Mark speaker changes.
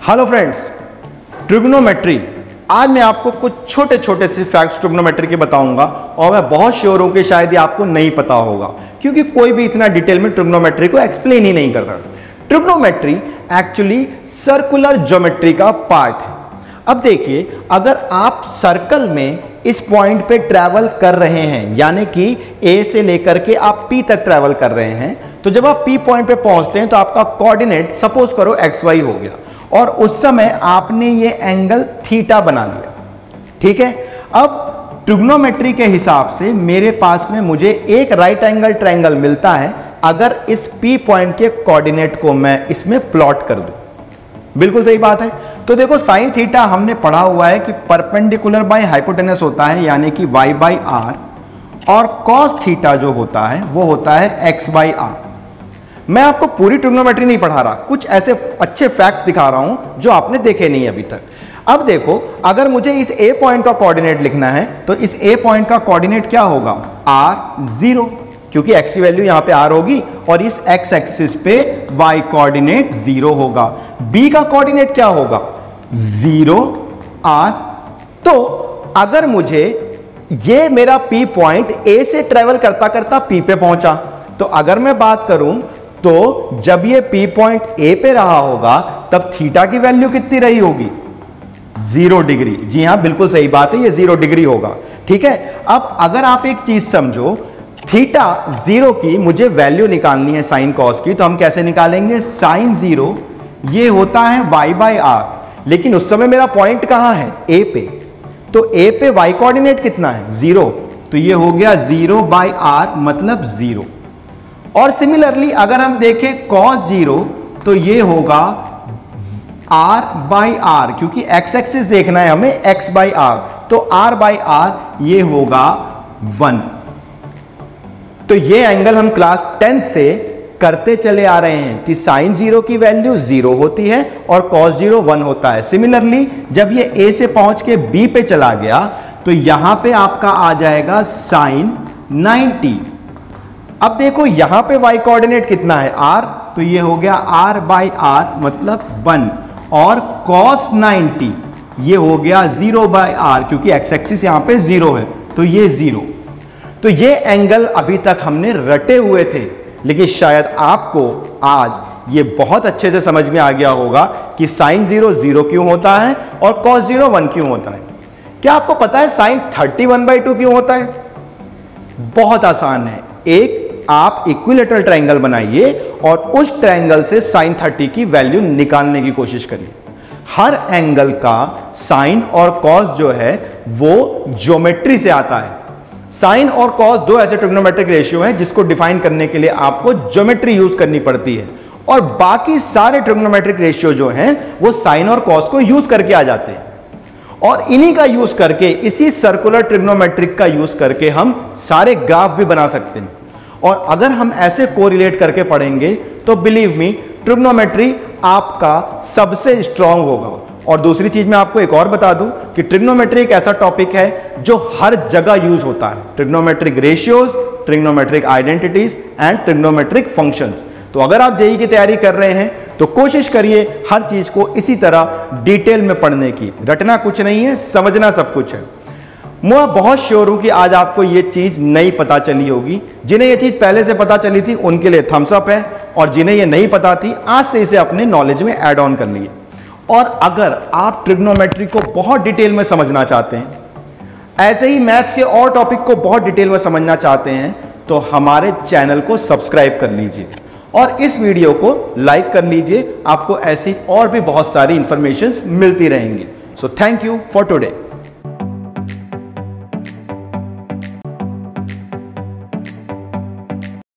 Speaker 1: Hello friends, trigonometry. आज मैं आपको कुछ छोटे छोटे से फैक्ट्स ट्रिग्नोमेट्री के बताऊंगा और मैं बहुत श्योर हूं कि शायद ये आपको नहीं पता होगा, क्योंकि कोई भी इतना डिटेल में ट्रिग्नोमेट्री को एक्सप्लेन ही नहीं करता। ट्रिग्नोमेट्री एक्चुअली सर्कुलर ज्योमेट्री का पार्ट है। अब देखिए, अगर आप सर्कल में इस पॉइंट पे ट्रैवल कर रहे हैं, यानी कि ए से लेकर के आप पी तक ट्रैवल कर रहे हैं, तो जब आप पी पॉइंट पे पहुंचते हैं तो आपका कोऑर्डिनेट सपोज करो एक्स वाई हो गया और उस समय आपने ये एंगल थीटा बना लिया। ठीक है, अब ट्रिग्नोमेट्री के हिसाब से मेरे पास में मुझे एक राइट एंगल ट्रायंगल मिलता है अगर इस पी पॉइंट के कोऑर्डिनेट को मैं इसमें प्लॉट कर दूं। बिल्कुल सही बात है। तो देखो, साइन थीटा हमने पढ़ा हुआ है कि परपेंडिकुलर बाय हाइपोटेनस होता है, यानी कि y बाई आर, और कॉस थीटा जो होता है वो होता है x बाई आर। मैं आपको पूरी ट्रिग्नोमेट्री नहीं पढ़ा रहा, कुछ ऐसे अच्छे फैक्ट्स दिखा रहा हूं जो आपने देखे नहीं अभी तक। अब देखो, अगर मुझे इस a पॉइंट का कोऑर्डिनेट लिखना है तो इस a पॉइंट का कोऑर्डिनेट क्या होगा? r 0, क्योंकि x की वैल्यू यहां पे r होगी और इस x एक्सिस पे y कोऑर्डिनेट 0 होगा। b का कोऑर्डिनेट क्या होगा? 0 r। तो अगर मुझे ये मेरा p पॉइंट a से ट्रेवल करता करता p पे पहुंचा, तो अगर मैं बात करूं तो जब ये P पॉइंट A पे रहा होगा तब थीटा की वैल्यू कितनी रही होगी? 0 डिग्री। जी हां, बिल्कुल सही बात है, ये 0 डिग्री होगा। ठीक है, अब अगर आप एक चीज समझो, थीटा 0 की मुझे वैल्यू निकालनी है साइन कॉस की, तो हम कैसे निकालेंगे? साइन 0 ये होता है y बाई आर, लेकिन उस समय मेरा पॉइंट कहां है? A पे। तो A पे y कोऑर्डिनेट कितना है? 0, तो ये हो गया 0 बाई आर मतलब 0। और सिमिलरली अगर हम देखें cos 0 तो ये होगा r बाई आर, क्योंकि x एक्सिस देखना है हमें, x बाई आर, तो r बाई आर ये होगा 1। तो ये एंगल हम क्लास 10 से करते चले आ रहे हैं कि साइन 0 की वैल्यू 0 होती है और cos 0 1 होता है। सिमिलरली जब ये a से पहुंच के b पे चला गया तो यहां पे आपका आ जाएगा साइन 90। अब देखो, यहां पे y कोऑर्डिनेट कितना है? r, तो ये हो गया r बाई आर मतलब 1, और cos 90 ये हो गया 0 बाई आर, क्योंकि x एक्सिस यहां पे 0 है, तो ये 0। तो ये एंगल अभी तक हमने रटे हुए थे, लेकिन शायद आपको आज ये बहुत अच्छे से समझ में आ गया होगा कि साइन 0 0 क्यों होता है और cos 0 1 क्यों होता है। क्या आपको पता है साइन 30 1/2 क्यों होता है? बहुत आसान है। एक आप इक्विलेटरल ट्रायंगल बनाइए और उस ट्रायंगल से साइन 30 की वैल्यू निकालने की कोशिश करिए। हर एंगल का साइन और कॉस जो है वो ज्योमेट्री से आता है। साइन और कॉस दो ऐसे ट्रिग्नोमेट्रिक रेशियो हैं जिसको डिफाइन करने के लिए आपको ज्योमेट्री यूज करनी पड़ती है, और बाकी सारे ट्रिग्नोमेट्रिक रेशियो जो हैं वो साइन और कॉस को यूज करके आ जाते हैं। और इन्हीं का यूज करके, इसी सर्कुलर ट्रिग्नोमेट्रिक का यूज करके हम सारे ग्राफ भी बना सकते हैं। और अगर हम ऐसे कोरिलेट करके पढ़ेंगे तो बिलीव मी, ट्रिग्नोमेट्री आपका सबसे स्ट्रांग होगा। और दूसरी चीज मैं आपको एक और बता दूं कि ट्रिग्नोमेट्री एक ऐसा टॉपिक है जो हर जगह यूज होता है। Trigonometric ratios, trigonometric identities and trigonometric functions. तो अगर आप जेईई की तैयारी कर रहे हैं तो कोशिश करिए हर चीज को इसी तरह डिटेल में पढ़ने की। रटना कुछ नहीं है, समझना सब कुछ है। मैं बहुत श्योर हूं कि आज आपको ये चीज नहीं पता चली होगी। जिन्हें ये चीज पहले से पता चली थी उनके लिए थम्स अप है, और जिन्हें ये नहीं पता थी आज से इसे अपने नॉलेज में ऐड ऑन कर लिए। और अगर आप ट्रिग्नोमेट्री को बहुत डिटेल में समझना चाहते हैं, ऐसे ही मैथ्स के और टॉपिक को बहुत डिटेल में समझना चाहते हैं, तो हमारे चैनल को सब्सक्राइब कर लीजिए और इस वीडियो को लाइक कर लीजिए। आपको ऐसी और भी बहुत सारी इंफॉर्मेशन मिलती रहेंगी। So thank you for today.